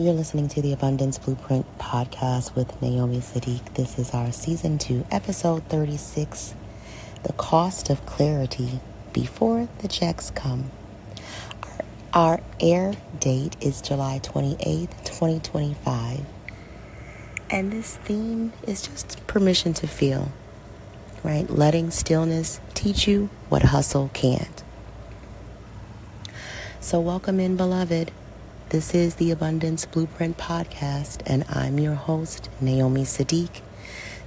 You're listening to the Abundance Blueprint podcast with Naomi Saadiq. This is our season 2, episode 36, The Cost of Clarity Before the Checks Come. Our air date is July 28th, 2025. And this theme is just permission to feel, right? Letting stillness teach you what hustle can't. So welcome in, beloved. This is the Abundance Blueprint podcast, and I'm your host, Naomi Saadiq,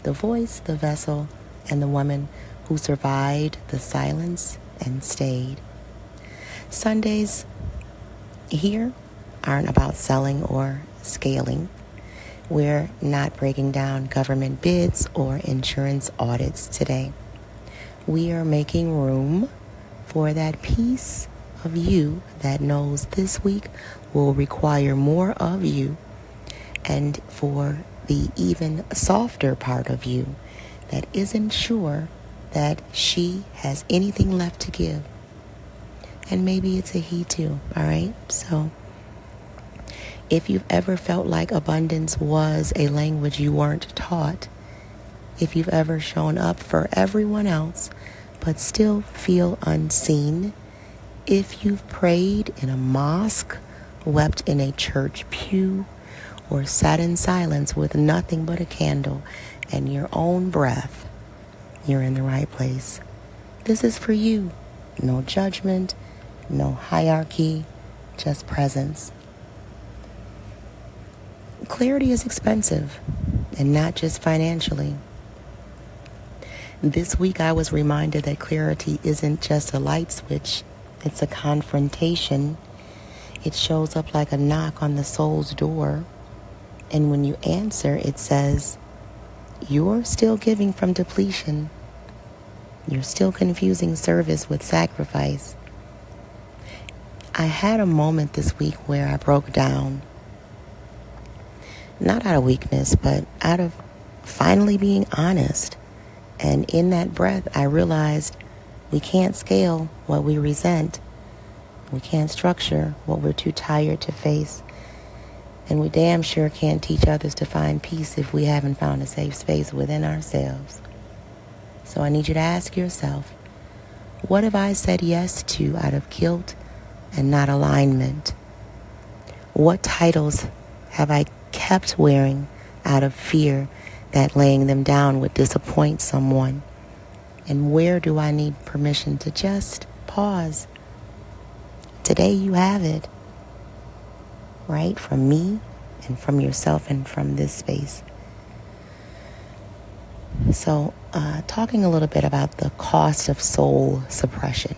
the voice, the vessel, and the woman who survived the silence and stayed. Sundays here aren't about selling or scaling. We're not breaking down government bids or insurance audits today. We are making room for that piece of you that knows this week will require more of you, and for the even softer part of you that isn't sure that she has anything left to give. And maybe it's a he too, all right? So if you've ever felt like abundance was a language you weren't taught, if you've ever shown up for everyone else but still feel unseen, if you've prayed in a mosque, wept in a church pew, or sat in silence with nothing but a candle and your own breath, you're in the right place. This is for you. No judgment, no hierarchy, just presence. Clarity is expensive, and not just financially. This week I was reminded that clarity isn't just a light switch. It's a confrontation. It shows up like a knock on the soul's door. And when you answer, it says, you're still giving from depletion. You're still confusing service with sacrifice. I had a moment this week where I broke down. Not out of weakness, but out of finally being honest. And in that breath, I realized we can't scale what we resent. We can't structure what we're too tired to face. And we damn sure can't teach others to find peace if we haven't found a safe space within ourselves. So I need you to ask yourself, what have I said yes to out of guilt and not alignment? What titles have I kept wearing out of fear that laying them down would disappoint someone? And where do I need permission to just pause? Today you have it, right? From me and from yourself and from this space. So, talking a little bit about the cost of soul suppression.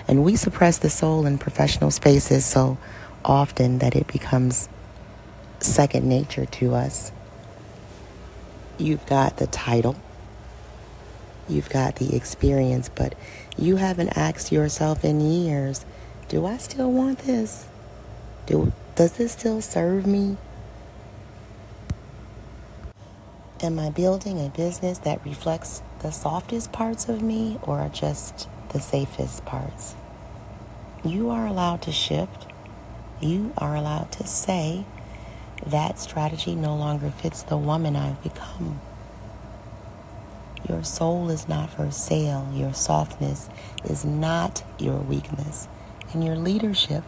And we suppress the soul in professional spaces so often that it becomes second nature to us. You've got the title. You've got the experience, but you haven't asked yourself in years, do I still want this? Does this still serve me? Am I building a business that reflects the softest parts of me or just the safest parts? You are allowed to shift. You are allowed to say that strategy no longer fits the woman I've become. Your soul is not for sale. Your softness is not your weakness. And your leadership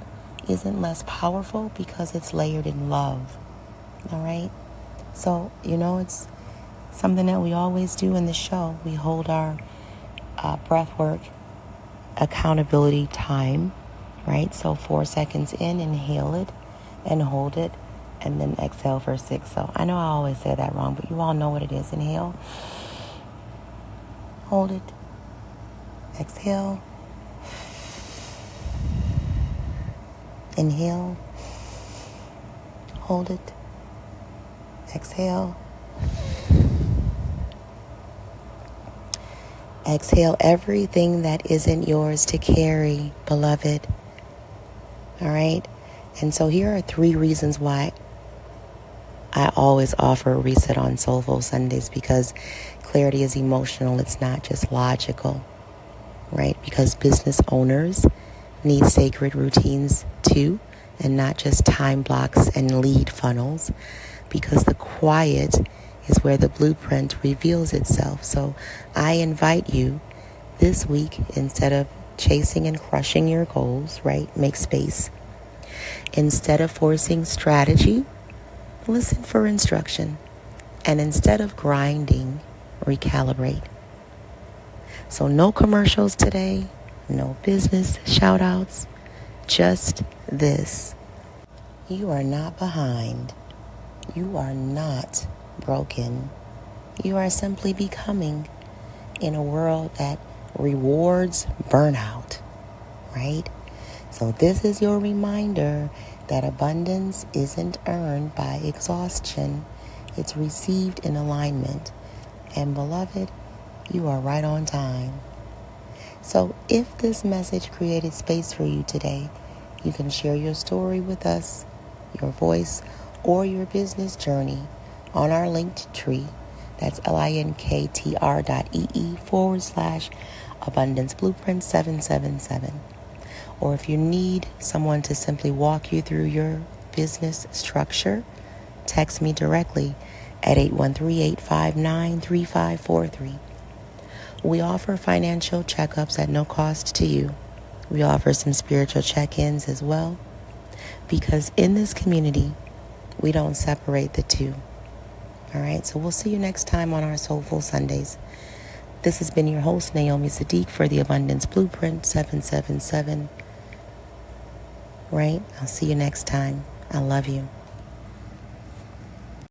isn't less powerful because it's layered in love. All right? So, it's something that we always do in the show. We hold our breathwork accountability time, right? So 4 seconds in, inhale it and hold it, and then exhale for 6. So I know I always say that wrong, but you all know what it is. Inhale. Hold it. Exhale. Inhale. Hold it. Exhale. Exhale everything that isn't yours to carry, beloved. All right? And so here are 3 reasons why I always offer a reset on Soulful Sundays, because clarity is emotional. It's not just logical, right? Because business owners need sacred routines too, and not just time blocks and lead funnels, because the quiet is where the blueprint reveals itself. So I invite you this week, instead of chasing and crushing your goals, right? Make space. Instead of forcing strategy, listen for instruction. And instead of grinding, recalibrate. So no commercials today, no business shout outs, just this. You are not behind. You are not broken. You are simply becoming in a world that rewards burnout, right? So this is your reminder that abundance isn't earned by exhaustion. It's received in alignment. And beloved, you are right on time. So if this message created space for you today, you can share your story with us, your voice, or your business journey on our linked tree. That's linktr.ee/abundance blueprint 777. Or if you need someone to simply walk you through your business structure, text me directly at 813-859-3543. We offer financial checkups at no cost to you. We offer some spiritual check-ins as well, because in this community, we don't separate the two. All right, so we'll see you next time on our Soulful Sundays. This has been your host, Naomi Saadiq, for the Abundance Blueprint 777. Right? I'll see you next time. I love you.